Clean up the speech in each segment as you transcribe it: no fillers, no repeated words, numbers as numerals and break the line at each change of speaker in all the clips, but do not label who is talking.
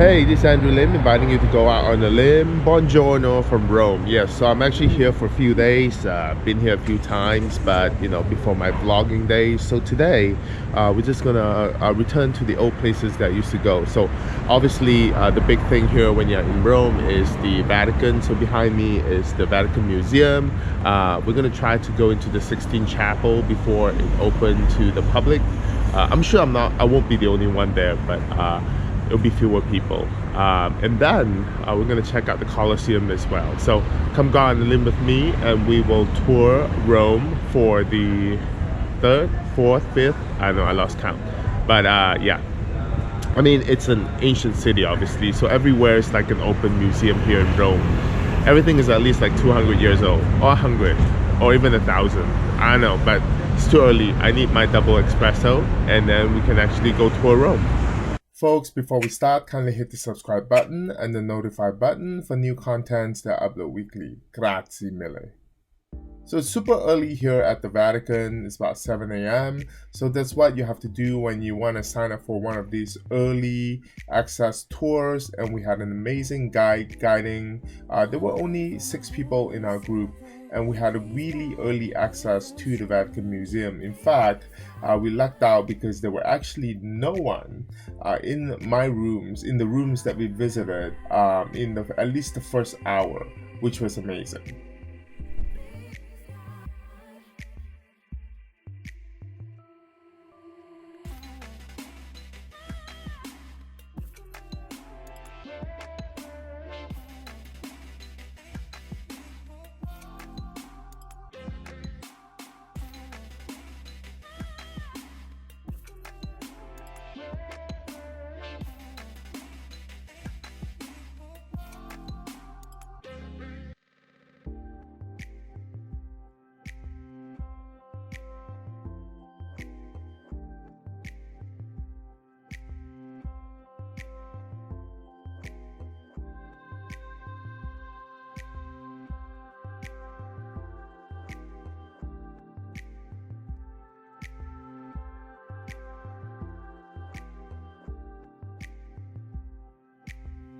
Hey, this is Andrew Lim inviting you to go out on a limb. Buongiorno from Rome. Yes, so I'm actually here for a few days. Been here a few times, but before my vlogging days. So today, we're just gonna return to the old places that I used to go. So obviously, the big thing here when you're in Rome is the Vatican. So behind me is the Vatican Museum. We're gonna try to go into the Sixtine Chapel before it opened to the public. I'm sure I won't be the only one there, but it'll be fewer people, and then we're going to check out the Colosseum as well. So come go on the limb with me and we will tour Rome for the 3rd, 4th, 5th, I know I lost count, but yeah, I mean it's an ancient city obviously, so everywhere is like an open museum here in Rome. Everything is at least like 200 years old, or 100, or even 1,000. I don't know, but it's too early. I need my double espresso and then we can actually go tour Rome. Folks, before we start, kindly hit the subscribe button and the notify button for new contents that I upload weekly. Grazie mille. So it's super early here at the Vatican. It's about 7 a.m. So that's what you have to do when you want to sign up for one of these early access tours. And we had an amazing guide guiding. There were only 6 people in our group, and we had a really early access to the Vatican Museum. In fact, we lucked out because there were actually no one in my rooms, in the rooms that we visited, in at least the first hour, which was amazing.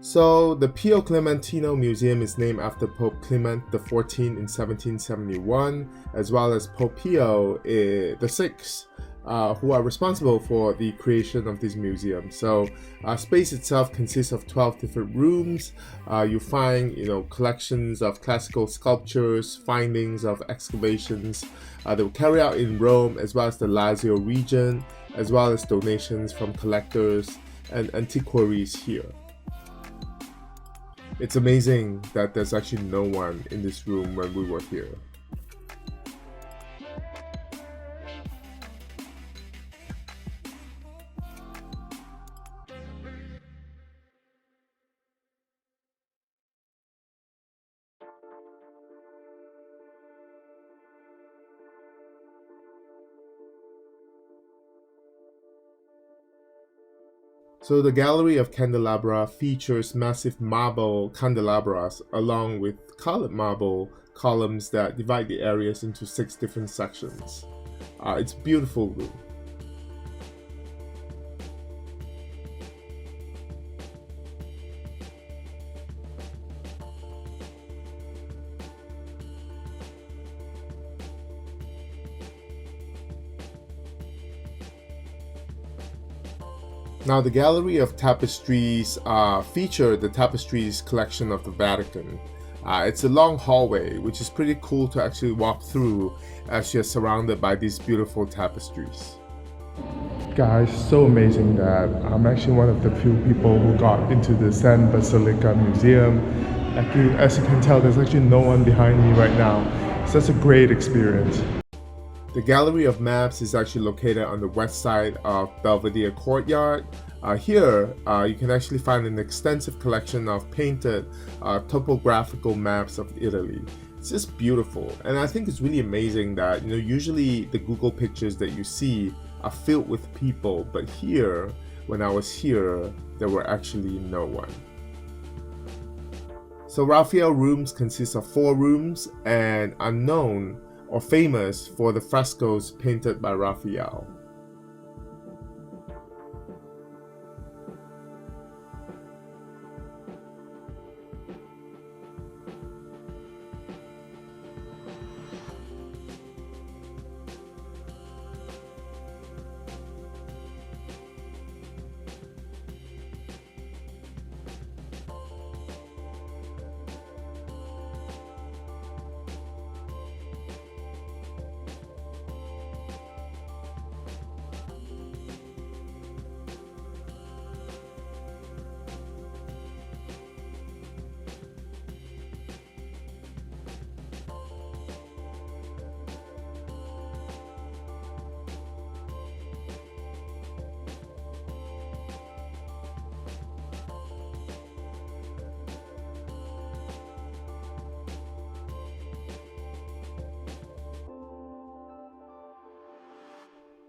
So the Pio Clementino Museum is named after Pope Clement XIV in 1771, as well as Pope Pio VI, who are responsible for the creation of this museum. So space itself consists of 12 different rooms. You find collections of classical sculptures, findings of excavations that were carried out in Rome, as well as the Lazio region, as well as donations from collectors and antiquaries here. It's amazing that there's actually no one in this room when we were here. So the Gallery of Candelabra features massive marble candelabras along with colored marble columns that divide the areas into 6 different sections. It's a beautiful room. Now the Gallery of Tapestries feature the Tapestries collection of the Vatican. It's a long hallway, which is pretty cool to actually walk through as you're surrounded by these beautiful tapestries. Guys, so amazing that I'm actually one of the few people who got into the San Basilica Museum. As you can tell, there's actually no one behind me right now. So that's a great experience. The Gallery of Maps is actually located on the west side of Belvedere Courtyard. Here, you can actually find an extensive collection of painted topographical maps of Italy. It's just beautiful, and I think it's really amazing that usually the Google pictures that you see are filled with people, but here, when I was here, there were actually no one. So Raphael Rooms consists of 4 rooms and are known or famous for the frescoes painted by Raphael.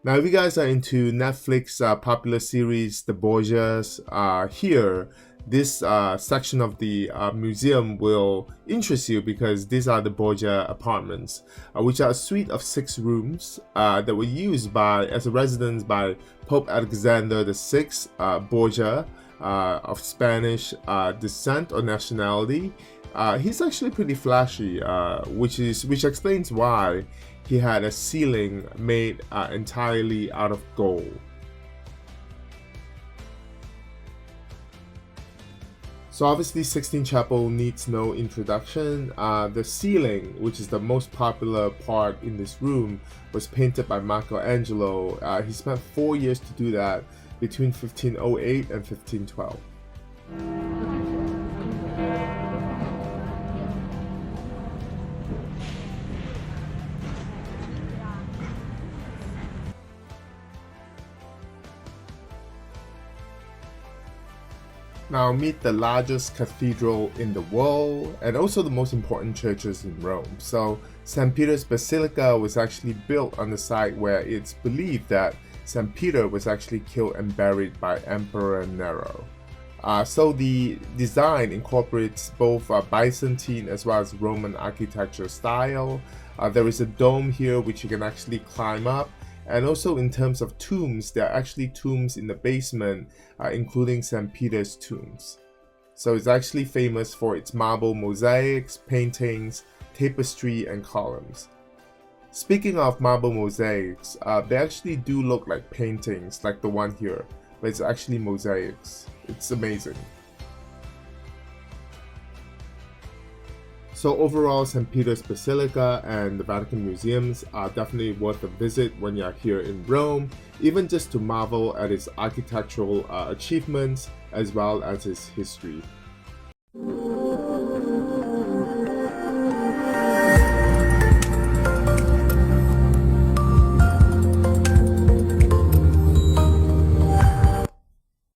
Now, if you guys are into Netflix popular series, The Borgias, here, this section of the museum will interest you because these are the Borgia Apartments, which are a suite of 6 rooms that were used as a residence by Pope Alexander VI, Borgia, of Spanish descent or nationality. He's actually pretty flashy, which explains why he had a ceiling made entirely out of gold. So obviously Sixtine Chapel needs no introduction. The ceiling, which is the most popular part in this room, was painted by Michelangelo. He spent 4 years to do that between 1508 and 1512. Now meet the largest cathedral in the world and also the most important churches in Rome. So St. Peter's Basilica was actually built on the site where it's believed that St. Peter was actually killed and buried by Emperor Nero. So the design incorporates both Byzantine as well as Roman architecture style. There is a dome here which you can actually climb up. And also in terms of tombs, there are actually tombs in the basement, including St. Peter's tombs. So it's actually famous for its marble mosaics, paintings, tapestry, and columns. Speaking of marble mosaics, they actually do look like paintings, like the one here, but it's actually mosaics. It's amazing. So overall, St. Peter's Basilica and the Vatican Museums are definitely worth a visit when you're here in Rome, even just to marvel at its architectural achievements as well as its history.